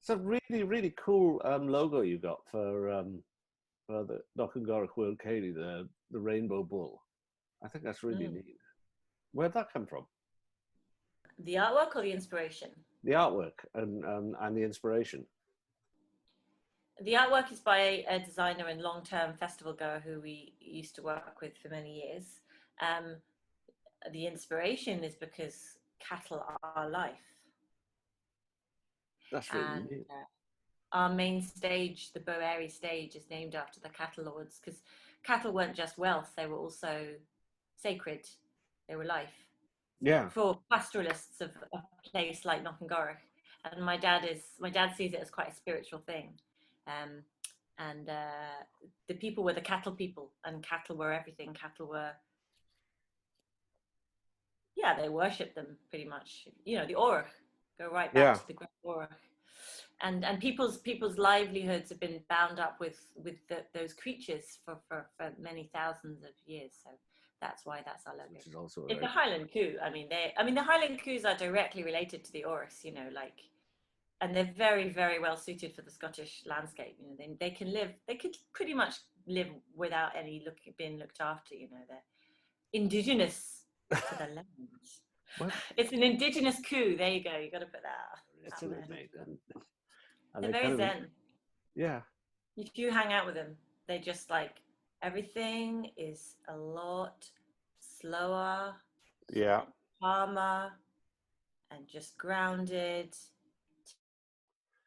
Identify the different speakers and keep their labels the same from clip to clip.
Speaker 1: It's a really, really cool logo you got for the Knockengorroch World Cayley, the rainbow bull. I think that's really
Speaker 2: Mm.
Speaker 1: neat. Where'd that come from?
Speaker 2: The artwork or the inspiration?
Speaker 1: The artwork and the inspiration.
Speaker 2: The artwork is by a designer and long-term festival goer who we used to work with for many years. Um, the inspiration is because cattle are life.
Speaker 1: That's really
Speaker 2: And
Speaker 1: neat.
Speaker 2: our main stage, the Boeri stage, is named after the cattle lords because cattle weren't just wealth, they were also sacred, they were life.
Speaker 1: Yeah.
Speaker 2: For pastoralists of a place like Knockengorroch. And my dad sees it as quite a spiritual thing. Um, and the people were the cattle people, and cattle were everything. Cattle were, yeah, they worshipped them pretty much. You know, the Orach, go right back
Speaker 1: Yeah.
Speaker 2: to the great Orach. And people's livelihoods have been bound up with those creatures for many thousands of years. So that's why that's our logo.
Speaker 1: Which is also
Speaker 2: It's a
Speaker 1: right.
Speaker 2: Highland coup. The Highland coups are directly related to the Orcs, and they're very, very well suited for the Scottish landscape. You know, they could pretty much live without any being looked after. You know, they're indigenous to the land.
Speaker 1: What?
Speaker 2: It's an indigenous coup. There you go. You got to put that out
Speaker 1: Isn't it,
Speaker 2: there.
Speaker 1: mate? And
Speaker 2: They're
Speaker 1: they
Speaker 2: very
Speaker 1: kind of,
Speaker 2: zen.
Speaker 1: yeah.
Speaker 2: If you hang out with them, they just like everything is a lot slower
Speaker 1: Yeah.
Speaker 2: and calmer and just grounded.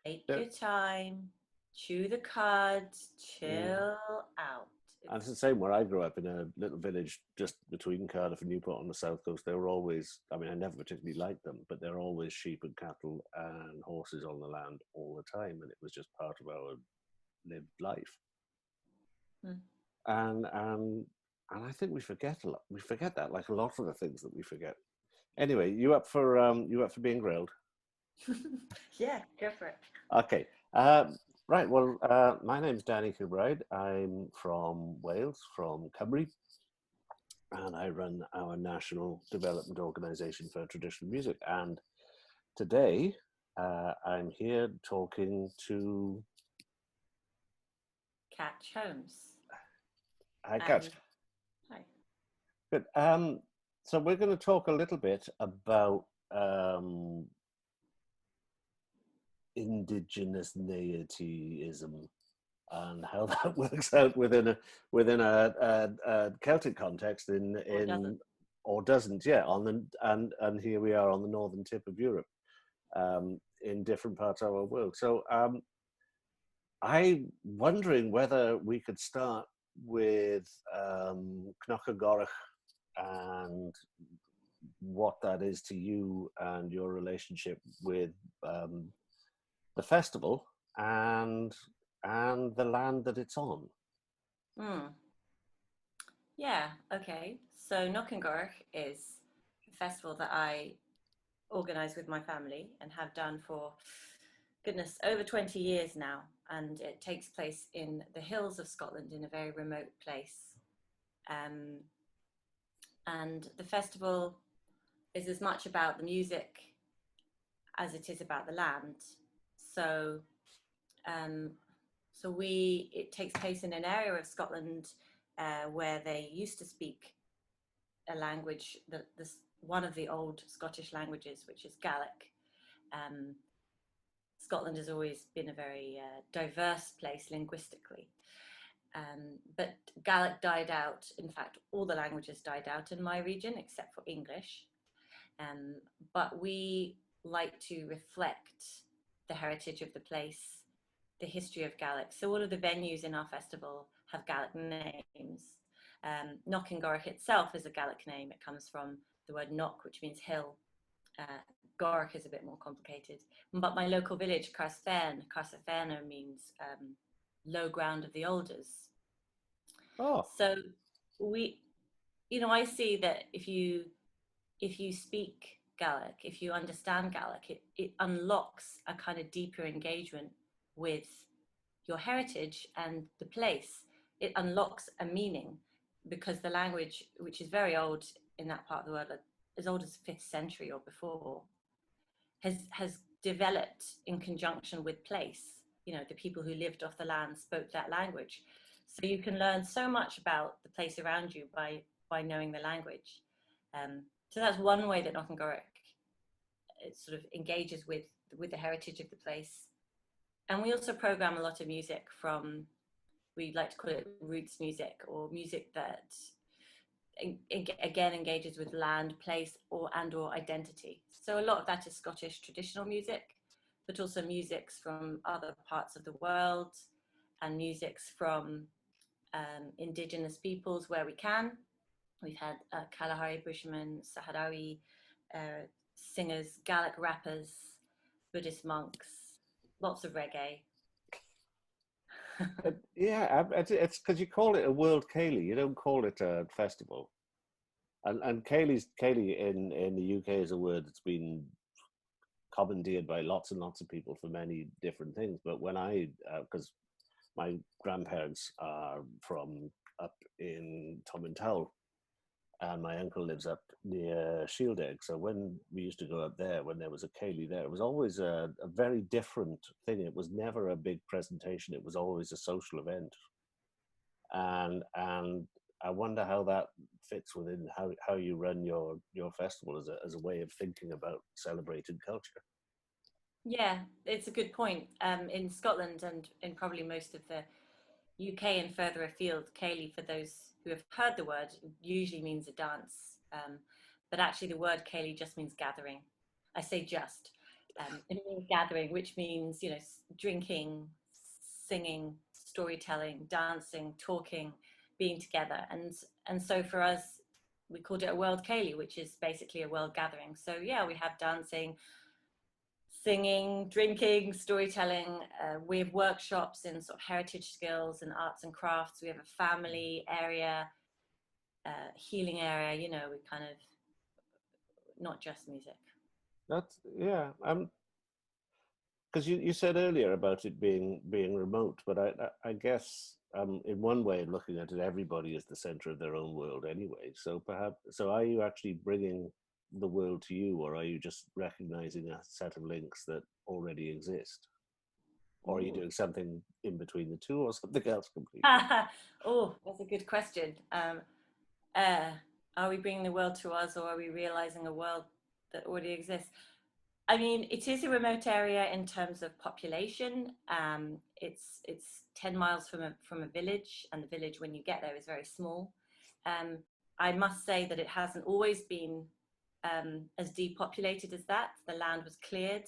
Speaker 2: Take
Speaker 1: Yeah.
Speaker 2: your time, chew the cud,
Speaker 1: Yeah.
Speaker 2: chill out.
Speaker 1: And it's the same where I grew up in a little village just between Cardiff and Newport on the south coast. They were always, I mean, I never particularly liked them, but they're always sheep and cattle and horses on the land all the time. And it was just part of our lived life.
Speaker 2: Hmm.
Speaker 1: And I think we forget a lot. We forget that, like a lot of the things that we forget. Anyway, you up for being grilled?
Speaker 2: Yeah, go for it.
Speaker 1: Okay. Right. Well, my name's Danny KilBride. I'm from Wales, from Cymru, and I run our national development organisation for traditional music. And today, I'm here talking to
Speaker 2: Katch Holmes.
Speaker 1: Hi, Katch.
Speaker 2: And hi.
Speaker 1: Good. So we're going to talk a little bit about Indigenousnesseity and how that works out within a Celtic context
Speaker 2: Or doesn't.
Speaker 1: in or doesn't, yeah, on the and here we are on the northern tip of Europe, in different parts of our world. So I'm wondering whether we could start with Knockengorroch and what that is to you and your relationship with the festival and the land that it's on.
Speaker 2: Hmm. Yeah, okay. So Knockengorroch is a festival that I organise with my family and have done for, goodness, over 20 years now. And it takes place in the hills of Scotland in a very remote place. Um, and the festival is as much about the music as it is about the land. So, um, it takes place in an area of Scotland where they used to speak a language that this one of the old Scottish languages, which is Gaelic. Um, Scotland has always been a very diverse place linguistically. But Gaelic died out. In fact, all the languages died out in my region except for English. But we like to reflect the heritage of the place, the history of Gaelic. So all of the venues in our festival have Gaelic names. Knockengorroch itself is a Gaelic name. It comes from the word knock, which means hill. Gorroch is a bit more complicated. But my local village, Carsafena means low ground of the alders.
Speaker 1: Oh,
Speaker 2: So I see that if you speak Gaelic, if you understand Gaelic, it unlocks a kind of deeper engagement with your heritage and the place. It unlocks a meaning because the language, which is very old in that part of the world, like as old as 5th century or before, has developed in conjunction with place. You know, the people who lived off the land spoke that language. So you can learn so much about the place around you by knowing the language. So that's one way that Knockengorroch sort of engages with the heritage of the place. And we also program a lot of music from, we like to call it roots music, or music that again engages with land, place, or identity. So a lot of that is Scottish traditional music, but also musics from other parts of the world, and musics from indigenous peoples where we can. We've had Kalahari Bushmen, Sahrawi singers, Gaelic rappers, Buddhist monks, lots of reggae.
Speaker 1: Yeah, it's because you call it a World Ceilidh, you don't call it a festival. And Ceilidh in the UK is a word that's been commandeered by lots and lots of people for many different things. But when because my grandparents are from up in Tomintoul, and my uncle lives up near Shieldaig. So when we used to go up there, when there was a Ceilidh there, it was always a very different thing. It was never a big presentation. It was always a social event. And I wonder how that fits within how you run your festival as a way of thinking about celebrating culture.
Speaker 2: Yeah, it's a good point. In Scotland and in probably most of the UK and further afield, Ceilidh, for those who have heard the word, usually means a dance. But actually the word Ceilidh just means gathering. I say just. It means gathering, which means, you know, drinking, singing, storytelling, dancing, talking, being together. And so for us, we called it a World Ceilidh, which is basically a world gathering. So yeah, we have dancing, singing, drinking, storytelling. We have workshops in sort of heritage skills and arts and crafts. We have a family area, healing area, you know, we kind of, not just music.
Speaker 1: That's, yeah. Because you said earlier about it being remote, but I guess in one way of looking at it, everybody is the center of their own world anyway. So are you actually bringing the world to you, or are you just recognizing a set of links that already exist? Or are you doing something in between the two, or something else completely?
Speaker 2: Oh, that's a good question. Are we bringing the world to us, or are we realizing a world that already exists? I mean, it is a remote area in terms of population. It's 10 miles from a village, and the village, when you get there, is very small. I must say that it hasn't always been as depopulated as that. The land was cleared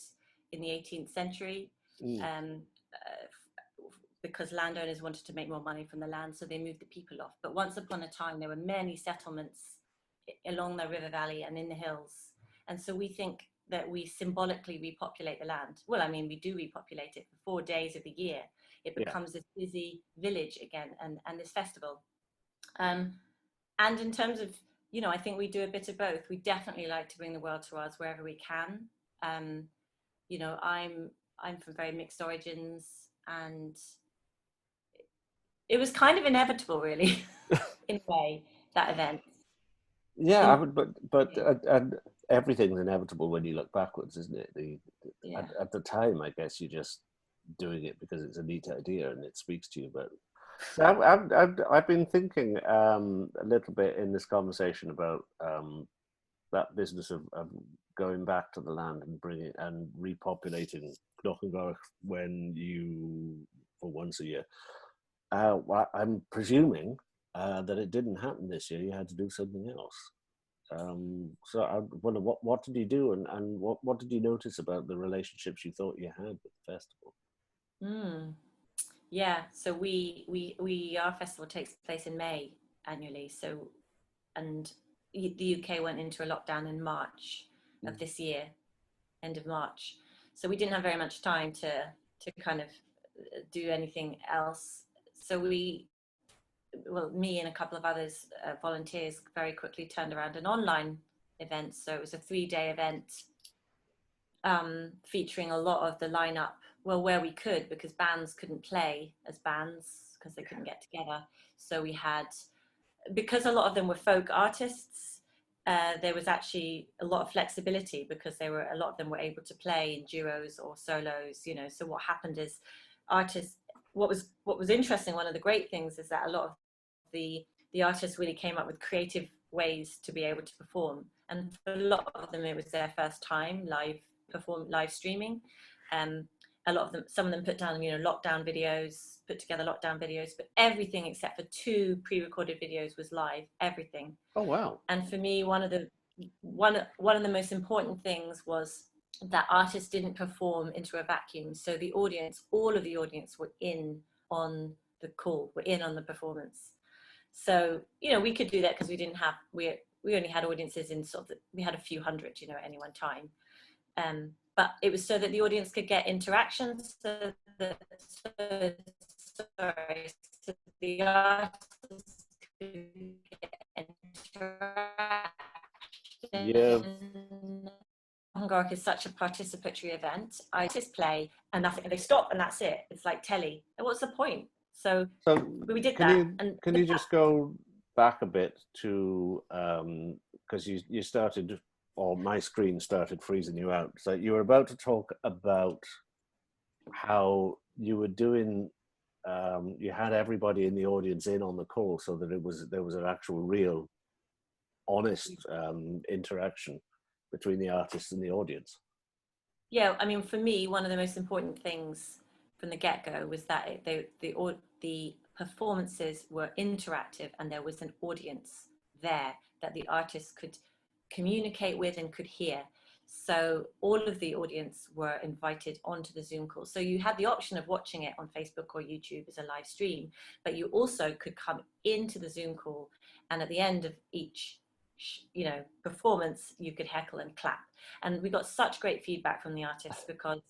Speaker 2: in the 18th century because landowners wanted to make more money from the land, so they moved the people off. But once upon a time, there were many settlements along the river valley and in the hills. And so we think that we symbolically repopulate the land. Well, I mean, we do repopulate it for 4 days of the year. It becomes this busy village again, and this festival. And in terms of, you know, I think we do a bit of both. We definitely like to bring the world to us wherever we can. You know, I'm from very mixed origins, and it was kind of inevitable, really, in a way, that event.
Speaker 1: Yeah, but everything's inevitable when you look backwards, isn't it? At the time, I guess you're just doing it because it's a neat idea and it speaks to you. But so I've been thinking a little bit in this conversation about that business of going back to the land and bringing and repopulating Knockengorroch for once a year. I'm presuming that it didn't happen this year. You had to do something else. So I wonder what did you do, and what did you notice about the relationships you thought you had with the festival?
Speaker 2: Yeah, so our festival takes place in May annually. So, and the UK went into a lockdown in March of this year, end of March. So we didn't have very much time to kind of do anything else. So me and a couple of others, volunteers, very quickly turned around an online event. So it was a 3-day event featuring a lot of the lineup, well, where we could, because bands couldn't play as bands because they couldn't get together. So we had, because a lot of them were folk artists, there was actually a lot of flexibility because a lot of them were able to play in duos or solos, you know. So what happened is artists, what was interesting, one of the great things is that a lot of the artists really came up with creative ways to be able to perform. And for a lot of them, it was their first time live streaming. A lot of them, some of them put down, you know, put together lockdown videos, but everything except for 2 pre-recorded videos was live, everything.
Speaker 1: Oh, wow.
Speaker 2: And for me, one of the most important things was that artists didn't perform into a vacuum. So the audience, all of the audience were in on the call, were in on the performance. So, you know, we could do that because we only had audiences in we had a few hundred, you know, at any one time. But it was so that the audience could get interactions, so the artists could get interaction.
Speaker 1: Yeah.
Speaker 2: Hungaric is such a participatory event. I just play and nothing, and they stop, and that's it. It's like telly. And what's the point? So we did that.
Speaker 1: Can you just go back a bit to because you started, or my screen started freezing you out. So you were about to talk about how you were doing. You had everybody in the audience in on the call, so that there was an actual, real, honest interaction between the artists and the audience.
Speaker 2: Yeah, I mean, for me, one of the most important things from the get-go was that the performances were interactive, and there was an audience there that the artists could communicate with and could hear. So all of the audience were invited onto the Zoom call. So you had the option of watching it on Facebook or YouTube as a live stream, but you also could come into the Zoom call, and at the end of each, you know, performance, you could heckle and clap. And we got such great feedback from the artists because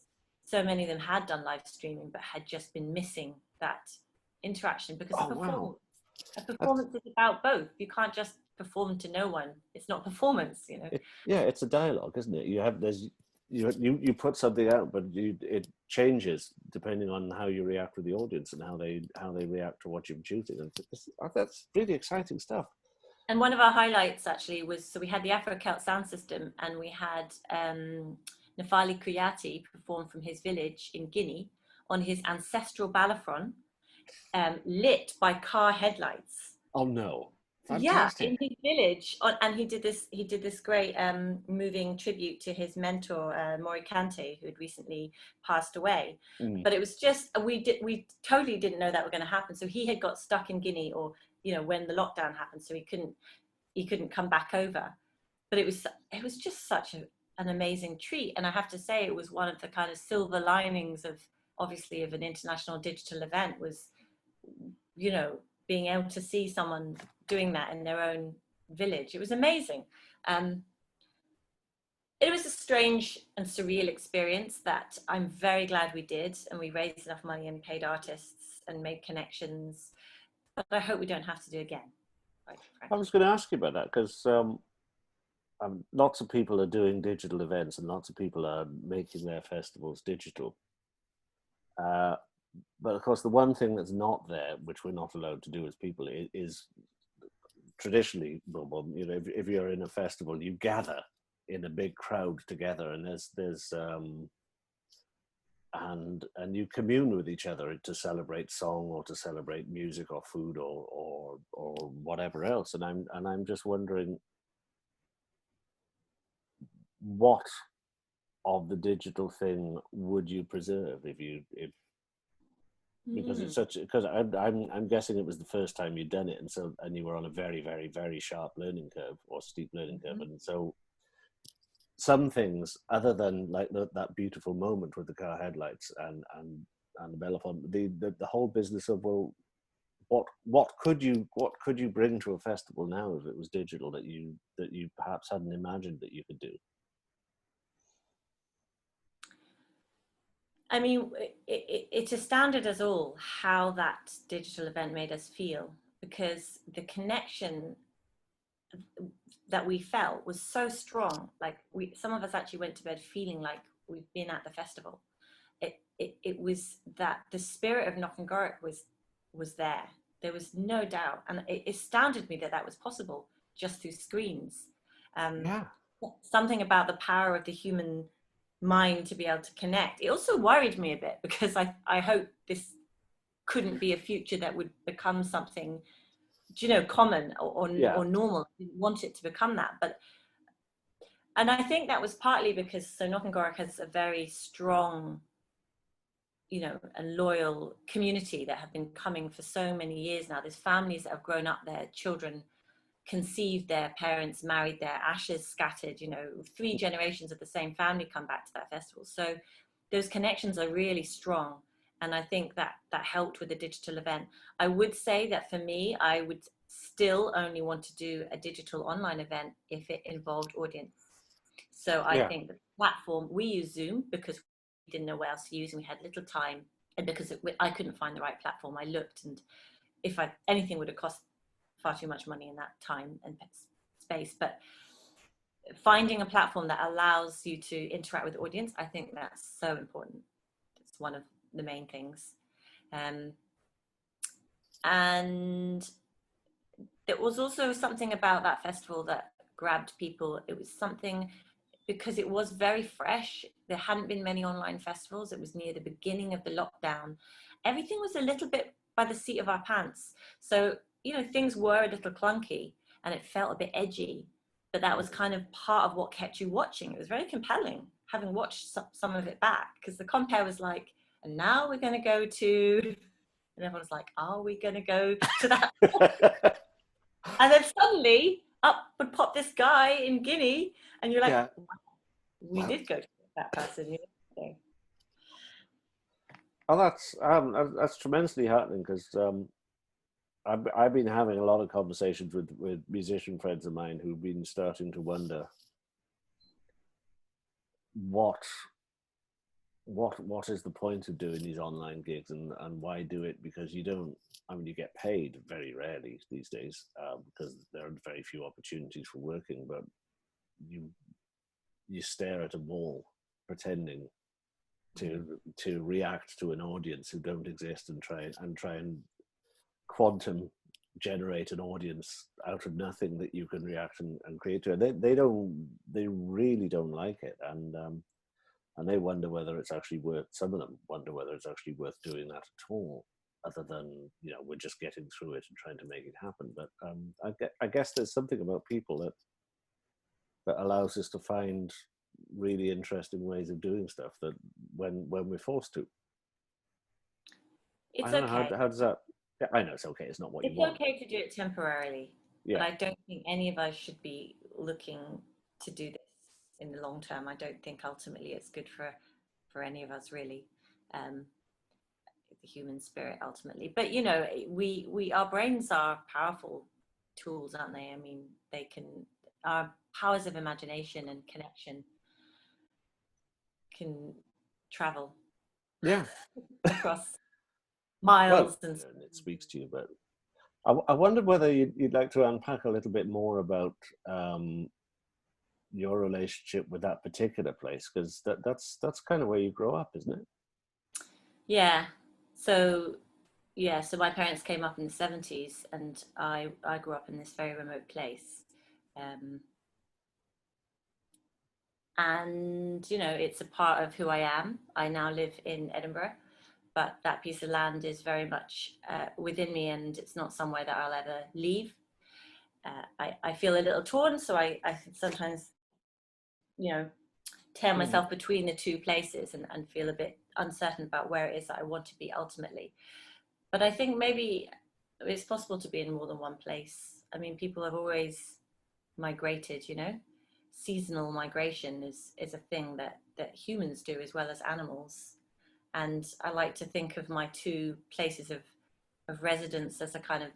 Speaker 2: so many of them had done live streaming but had just been missing that interaction, because a performance is about both. You can't just perform to no one. It's not performance, you know.
Speaker 1: It's a dialogue, isn't it? You put something out, but it changes depending on how you react with the audience and how they react to what you're producing. And that's really exciting stuff.
Speaker 2: And one of our highlights actually was, so we had the Afro-Celt sound system, and we had Nafali Kuyati perform from his village in Guinea on his ancestral balafon, lit by car headlights.
Speaker 1: Oh no. Fantastic.
Speaker 2: Yeah, in his village, and he did this great moving tribute to his mentor Mori Kante, who had recently passed away. But it was just, we totally didn't know that were going to happen. So he had got stuck in Guinea, or you know, when the lockdown happened, so he couldn't come back over. But it was just such an amazing treat, and I have to say, it was one of the kind of silver linings of, obviously, of an international digital event, was, you know, being able to see someone doing that in their own village. It was amazing. It was a strange and surreal experience that I'm very glad we did, and we raised enough money and paid artists and made connections, but I hope we don't have to do again.
Speaker 1: I was going to ask you about that, because lots of people are doing digital events and lots of people are making their festivals digital. But of course, the one thing that's not there, which we're not allowed to do as people, is traditionally, well, you know, if you're in a festival, you gather in a big crowd together, and there's and you commune with each other to celebrate song or to celebrate music or food or whatever else. And I'm just wondering, what of the digital thing would you preserve because it's because I'm guessing it was the first time you'd done it, and you were on a very, very, very sharp learning curve, or steep learning curve, and so some things, other than like that beautiful moment with the car headlights and the Belafonte, the whole business of, well, what could you bring to a festival now if it was digital that you perhaps hadn't imagined that you could do?
Speaker 2: I mean, it's astounded us all how that digital event made us feel, because the connection that we felt was so strong. Like, some of us actually went to bed feeling like we'd been at the festival. It was that the spirit of Knockengarrick was there. There was no doubt, and it astounded me that was possible just through screens.
Speaker 1: Yeah.
Speaker 2: Something about the power of the human mind to be able to connect. It also worried me a bit because I hope this couldn't be a future that would become something, common or normal. I didn't want it to become that, and I think that was partly because Knockangorak has a very strong, and loyal community that have been coming for so many years now. There's families that have grown up there, children conceived there, parents married there, ashes scattered, 3 generations of the same family come back to that festival. So those connections are really strong. And I think that helped with the digital event. I would say that for me, I would still only want to do a digital online event if it involved audience. So I think the platform, we use Zoom because we didn't know what else to use and we had little time. And because I couldn't find the right platform, I looked, and if anything would have cost far too much money in that time and space. But finding a platform that allows you to interact with the audience, I think that's so important. It's one of the main things. And there was also something about that festival that grabbed people. It was something because it was very fresh. There hadn't been many online festivals. It was near the beginning of the lockdown. Everything was a little bit by the seat of our pants. So, things were a little clunky and it felt a bit edgy, but that was kind of part of what kept you watching. It was very compelling, having watched some of it back, because the compere was like, and now we're going to go to, and everyone was like, are we going to go to that? And then suddenly up would pop this guy in Guinea, and you're like, we did go to that person.
Speaker 1: Oh, that's tremendously heartening, because I've been having a lot of conversations with musician friends of mine who've been starting to wonder what is the point of doing these online gigs, and why do it? Because you get paid very rarely these days, because there are very few opportunities for working, but you stare at a wall pretending to react to an audience who don't exist, and try and quantum generate an audience out of nothing that you can react and create to it. They really don't like it, and they wonder whether it's actually worth. Some of them wonder whether it's actually worth doing that at all, other than we're just getting through it and trying to make it happen. But I guess there's something about people that allows us to find really interesting ways of doing stuff that when we're forced to.
Speaker 2: It's
Speaker 1: I don't
Speaker 2: okay.
Speaker 1: know, how does that? Yeah, I know it's okay. It's not what you want.
Speaker 2: It's okay to do it temporarily, but I don't think any of us should be looking to do this in the long term. I don't think ultimately it's good for any of us, really. The human spirit ultimately, but we our brains are powerful tools, aren't they? I mean, our powers of imagination and connection can travel across miles.
Speaker 1: And it speaks to you. But I wondered whether you'd like to unpack a little bit more about your relationship with that particular place, because that's kind of where you grow up, isn't it?
Speaker 2: So my parents came up in the 70s, and I grew up in this very remote place. And it's a part of who I am. I now live in Edinburgh, but that piece of land is very much within me, and it's not somewhere that I'll ever leave. I feel a little torn, so I sometimes tear myself between the two places and feel a bit uncertain about where it is that I want to be ultimately. But I think maybe it's possible to be in more than one place. I mean, people have always migrated, seasonal migration is a thing that humans do as well as animals. And I like to think of my two places of residence as a kind of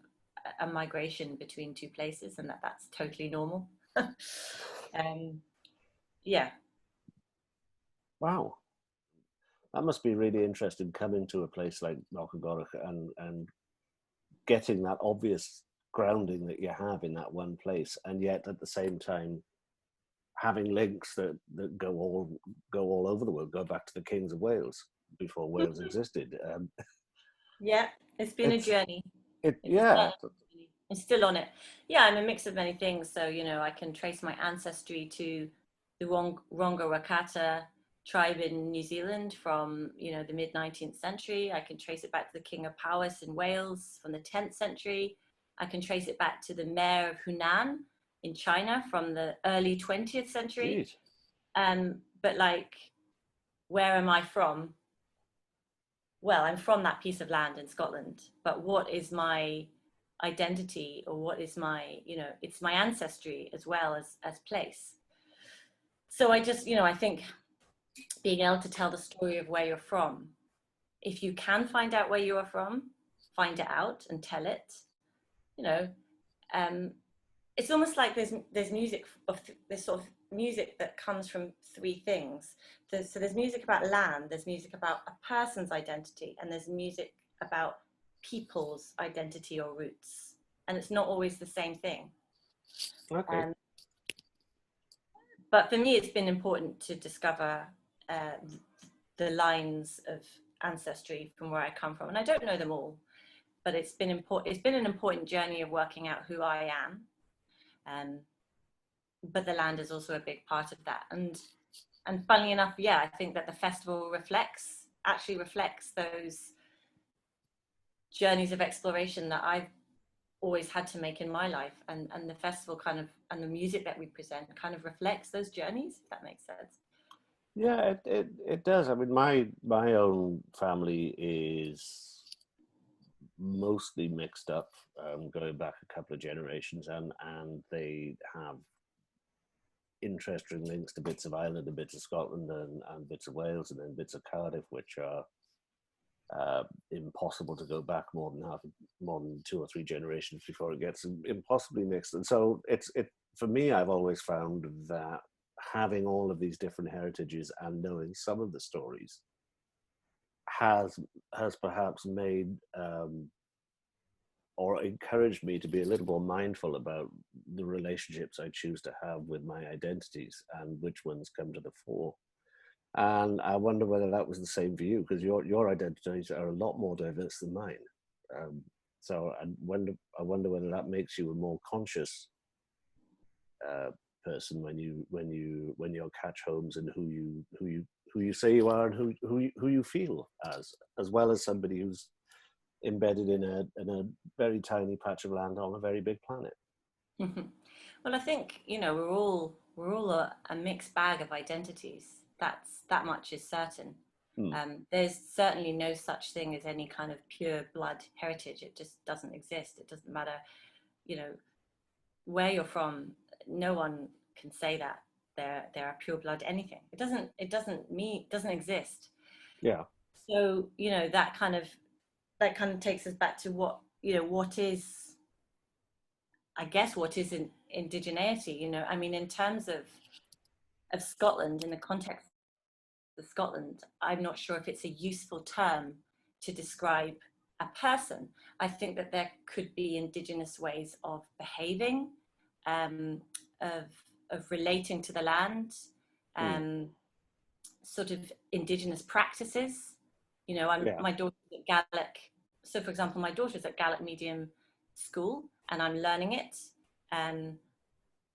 Speaker 2: a migration between two places, and that's totally normal.
Speaker 1: Wow, that must be really interesting, coming to a place like Knockangorak and getting that obvious grounding that you have in that one place, and yet at the same time having links that go all over the world, go back to the Kings of Wales before Wales existed.
Speaker 2: It's been a journey. I'm still on it. Yeah, I'm a mix of many things. So, I can trace my ancestry to the Ronga Wakata tribe in New Zealand from, the mid 19th century. I can trace it back to the King of Powys in Wales from the 10th century. I can trace it back to the mayor of Hunan in China from the early 20th century.
Speaker 1: Jeez.
Speaker 2: But like, where am I from? Well, I'm from that piece of land in Scotland, but what is my identity, or what is my, it's my ancestry as well as place. So I just, I think being able to tell the story of where you're from, if you can find out where you are from, find it out and tell it. You know, it's almost like there's music of this sort of music that comes from three things. So there's music about land, there's music about a person's identity, and there's music about people's identity or roots. And it's not always the same thing.
Speaker 1: Okay.
Speaker 2: But for me, it's been important to discover the lines of ancestry from where I come from. And I don't know them all, but it's been important. It's been an important journey of working out who I am. But the land is also a big part of that. And funnily enough, yeah, I think that the festival actually reflects those journeys of exploration that I've always had to make in my life. And the festival kind of, and the music that we present kind of reflects those journeys, if that makes sense.
Speaker 1: Yeah, it does. I mean, my own family is mostly mixed up, going back a couple of generations, and they have interesting links to bits of Ireland and bits of Scotland and bits of Wales and then bits of Cardiff, which are impossible to go back more than 2 or 3 generations before it gets impossibly mixed. And so it for me, I've always found that having all of these different heritages and knowing some of the stories has perhaps made or encouraged me to be a little more mindful about the relationships I choose to have with my identities and which ones come to the fore. And I wonder whether that was the same for you, because your identities are a lot more diverse than mine. So I wonder whether that makes you a more conscious person when you're Katch Holmes, and who you say you are, and who you feel as well as somebody who's embedded in a very tiny patch of land on a very big planet.
Speaker 2: Well, I think we're all a mixed bag of identities. That much is certain. There's certainly no such thing as any kind of pure blood heritage. It just doesn't exist. It doesn't matter, where you're from. No one can say that they're a pure blood anything. It doesn't exist.
Speaker 1: Yeah.
Speaker 2: So that kind of takes us back to what is, I guess, what is indigeneity. I mean, in terms of Scotland, in the context of Scotland, I'm not sure if it's a useful term to describe a person. I think that there could be indigenous ways of behaving, of relating to the land, sort of indigenous practices. My daughter's at Gaelic. So, for example, my daughter's at Gaelic medium school, and I'm learning it.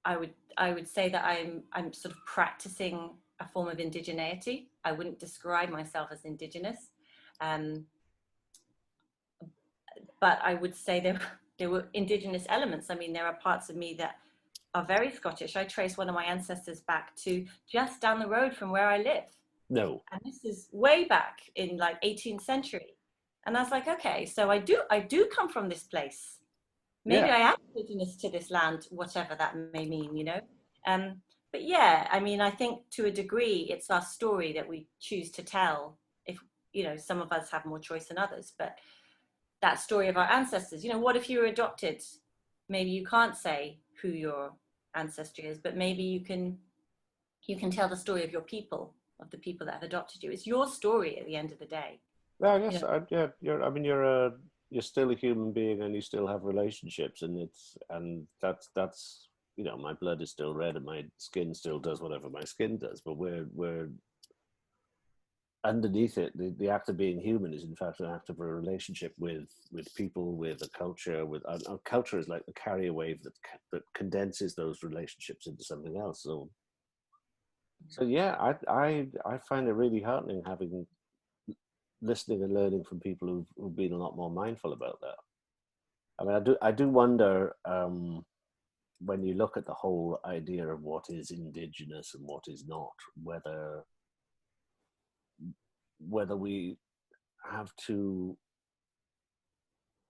Speaker 2: I would say that I'm sort of practicing a form of indigeneity. I wouldn't describe myself as indigenous, but I would say there were indigenous elements. I mean, there are parts of me that are very Scottish. I trace one of my ancestors back to just down the road from where I live.
Speaker 1: No.
Speaker 2: And this is way back in like 18th century. And I was like, okay, so I do come from this place. Maybe I am indigenous to this land, whatever that may mean, But yeah, I mean, I think to a degree, it's our story that we choose to tell. If, some of us have more choice than others, but that story of our ancestors, what if you were adopted? Maybe you can't say who your ancestry is, but maybe you can tell the story of your people, of the people that have adopted you. It's your story at the end of the day.
Speaker 1: Well, I guess, you're still a human being, and you still have relationships, and that's my blood is still red, and my skin still does whatever my skin does, but we're underneath it, the act of being human is in fact an act of a relationship with people, with a culture. With a culture is like the carrier wave that condenses those relationships into something else. So yeah, I find it really heartening having listening and learning from people who've been a lot more mindful about that. I mean, I do wonder, when you look at the whole idea of what is indigenous and what is not, whether we have to,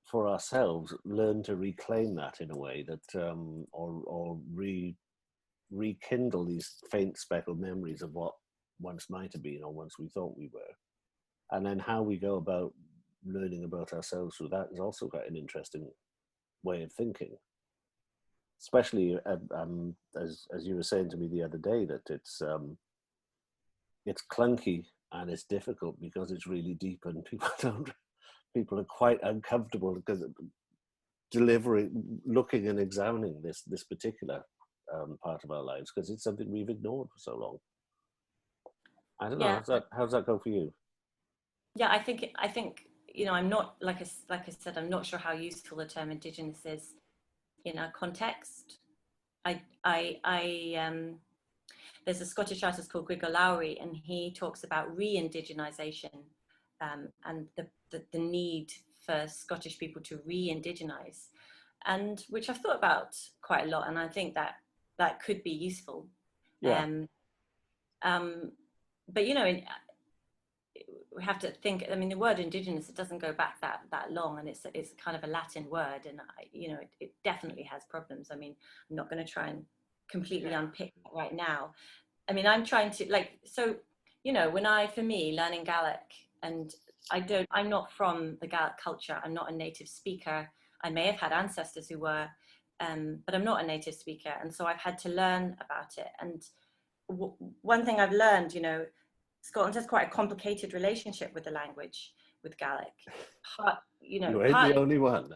Speaker 1: for ourselves, learn to reclaim that in a way that, or rekindle these faint speckled memories of what once might have been or once we thought we were, and then how we go about learning about ourselves through that is also quite an interesting way of thinking. Especially as you were saying to me the other day, that it's clunky and it's difficult because it's really deep, and people are quite uncomfortable because looking and examining this particular part of our lives, because it's something we've ignored for so long. I don't know.
Speaker 2: Yeah.
Speaker 1: How's that go for you?
Speaker 2: Yeah, I think I'm not, like I said, I'm not sure how useful the term Indigenous is in our context. There's a Scottish artist called Grigor Lowry, and he talks about re-indigenisation, and the need for Scottish people to re-indigenize, and which I've thought about quite a lot, and I think that could be useful.
Speaker 1: Yeah.
Speaker 2: But we have to think. I mean, the word indigenous, it doesn't go back that long, and it's kind of a Latin word, and it definitely has problems. I mean, I'm not going to try and completely unpick that right now. I mean, I'm trying to for me, learning Gaelic, and I'm not from the Gaelic culture. I'm not a native speaker. I may have had ancestors who were, but I'm not a native speaker, and so I've had to learn about it. And one thing I've learned, Scotland has quite a complicated relationship with the language, with Gaelic.
Speaker 1: You ain't the only one.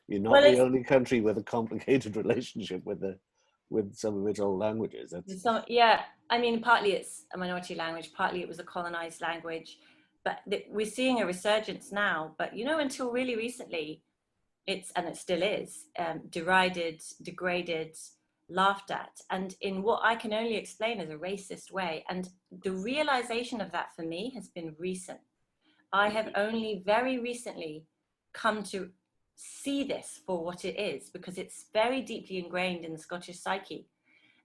Speaker 1: You're not the only country with a complicated relationship with some of its old languages.
Speaker 2: I mean, partly it's a minority language, partly it was a colonized language, but we're seeing a resurgence now. But until really recently, it still is, derided, degraded, laughed at, and in what I can only explain as a racist way. And the realization of that for me has been recent. I have only very recently come to see this for what it is, because it's very deeply ingrained in the Scottish psyche,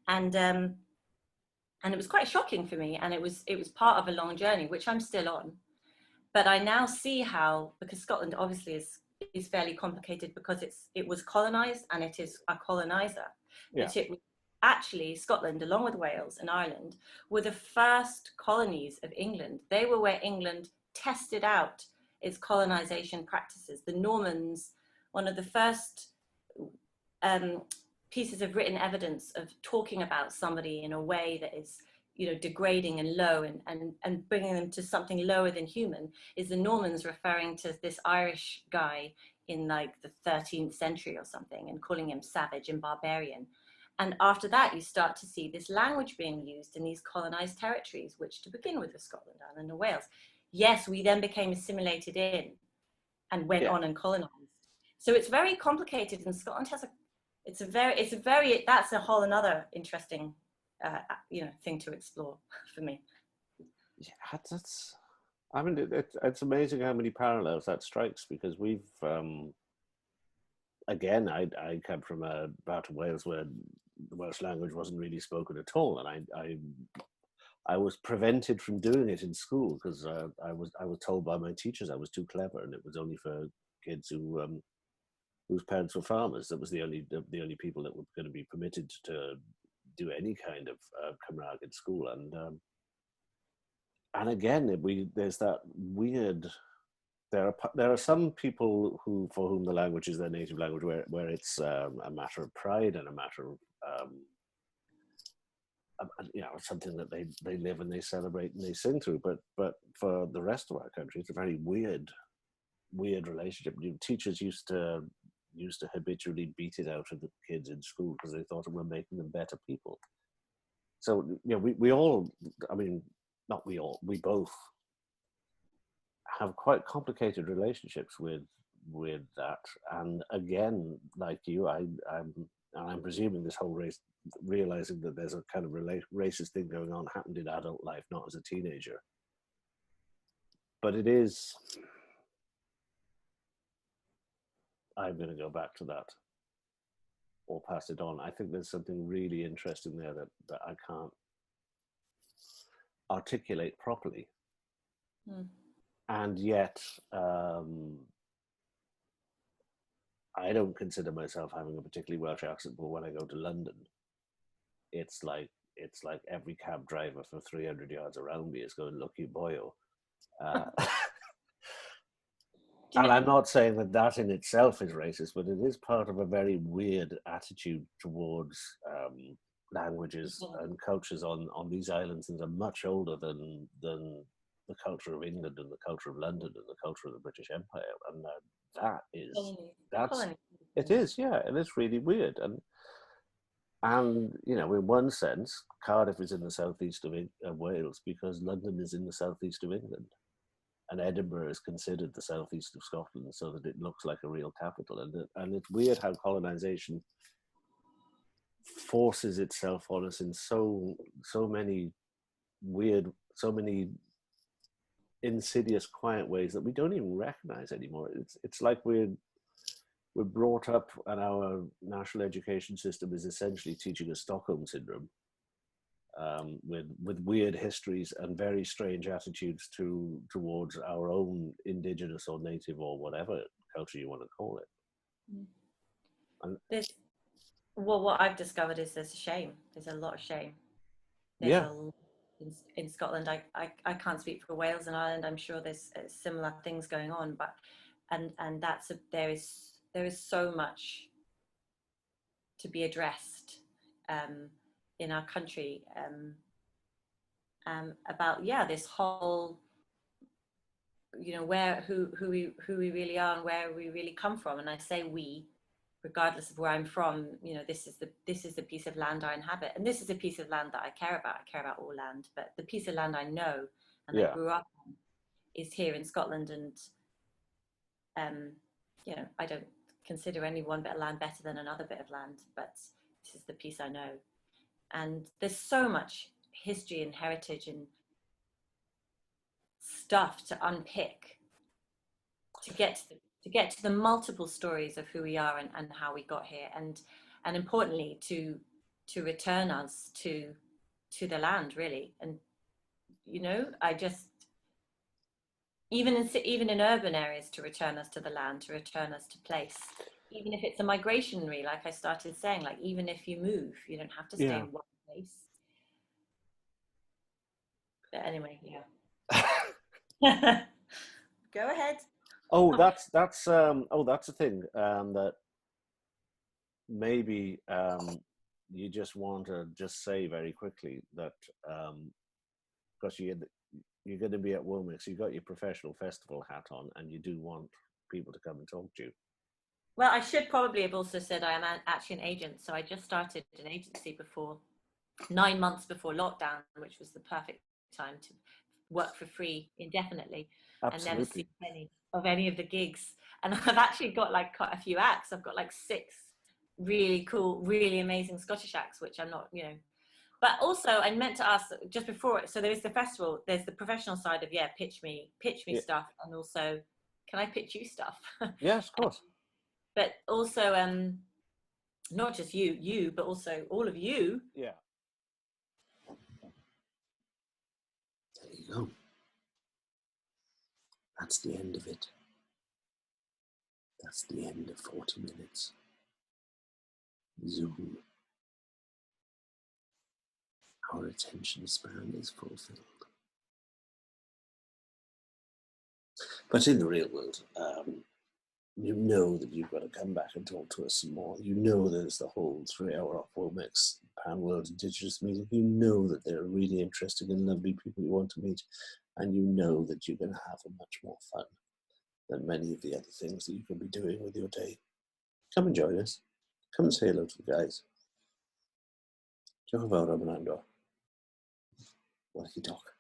Speaker 2: and it was quite shocking for me, and it was part of a long journey which I'm still on. But I now see how, because Scotland obviously is fairly complicated, because it was colonized and it is a colonizer.
Speaker 1: Yeah.
Speaker 2: But it was actually, Scotland, along with Wales and Ireland, were the first colonies of England. They were where England tested out its colonization practices. The Normans, one of the first pieces of written evidence of talking about somebody in a way that is degrading and low, and bringing them to something lower than human, is the Normans referring to this Irish guy in like the 13th century or something, and calling him savage and barbarian. And after that, you start to see this language being used in these colonized territories, which to begin with was Scotland, Ireland, and Wales. Yes, we then became assimilated in and went on and colonized. So it's very complicated, and Scotland has that's a whole another interesting thing to explore for me.
Speaker 1: Yeah, I mean, it's amazing how many parallels that strikes, because we've again, I come from a part of Wales where the Welsh language wasn't really spoken at all, and I was prevented from doing it in school because I was told by my teachers I was too clever, and it was only for kids whose parents were farmers. That was the only people that were going to be permitted to do any kind of Cymraeg in school. And again, there's that weird. There are some people for whom the language is their native language, where it's a matter of pride and a matter of something that they live and they celebrate and they sing through. But for the rest of our country, it's a very weird relationship. Teachers used to habitually beat it out of the kids in school because they thought it were making them better people. So we all, I mean, not we all, we both have quite complicated relationships with that. And again, like you, I'm presuming this whole race, realizing that there's a kind of racist thing going on, happened in adult life, not as a teenager. But it is, I'm going to go back to that or pass it on. I think there's something really interesting there that I can't articulate properly. And yet, I don't consider myself having a particularly Welsh accent, but when I go to London, it's like every cab driver for 300 yards around me is going, "Look, you boyo." And I'm not saying that in itself is racist, but it is part of a very weird attitude towards languages and cultures on these islands that are much older than the culture of England and the culture of London and the culture of the British Empire. And it is, yeah, and it's really weird. And you know, in one sense, Cardiff is in the southeast of Wales because London is in the southeast of England. And Edinburgh is considered the southeast of Scotland, so that it looks like a real capital. And it's weird how colonization forces itself on us in so many weird, so many insidious, quiet ways that we don't even recognize anymore. It's like we're brought up, and our national education system is essentially teaching us Stockholm syndrome. With weird histories and very strange attitudes towards our own indigenous or native or whatever culture you want to call it. And
Speaker 2: what I've discovered is there's shame. There's a lot of shame. In Scotland. I can't speak for Wales and Ireland. I'm sure there's similar things going on, but and there is so much to be addressed in our country about this whole, you know, who we really are and where we really come from. And I say we, regardless of where I'm from. You know, this is the piece of land I inhabit, and this is a piece of land that I care about. I care about all land, but the piece of land I know and I grew up on is here in Scotland. And you know, I don't consider any one bit of land better than another bit of land, but this is the piece I know. And there's so much history and heritage and stuff to unpick to get to the multiple stories of who we are and how we got here, and importantly to return us to the land, really. And you know, I just, even in urban areas, to return us to the land, to return us to place, even if it's a migrationary, like I started saying, like even if you move, you don't have to stay in one place. But anyway, go ahead.
Speaker 1: That's a thing that maybe you just want to just say very quickly that because you're going to be at WOMEX, you've got your professional festival hat on, and you do want people to come and talk to you.
Speaker 2: Well, I should probably have also said I am actually an agent. So I just started an agency 9 months before lockdown, which was the perfect time to work for free indefinitely.
Speaker 1: Absolutely.
Speaker 2: And never see any of the gigs. And I've actually got like quite a few acts. I've got like 6 really cool, really amazing Scottish acts, which I'm not, you know. But also, I meant to ask just before, so there is the festival, there's the professional side of, pitch me stuff. And also, can I pitch you stuff?
Speaker 1: Yes, of course.
Speaker 2: But also, not just you, but also all of you.
Speaker 1: Yeah. There you go. That's the end of it. That's the end of 40 minutes. Zoom. Our attention span is fulfilled. But in the real world, you know that you've got to come back and talk to us some more. You know there's the whole 3-hour off WOMEX Pan World Indigenous meeting. You know that there are really interesting and lovely people you want to meet. And you know that you're going to have a much more fun than many of the other things that you could be doing with your day. Come and join us. Come and say hello to the guys. Diolch yn fawr am wrando. Welch chi doc.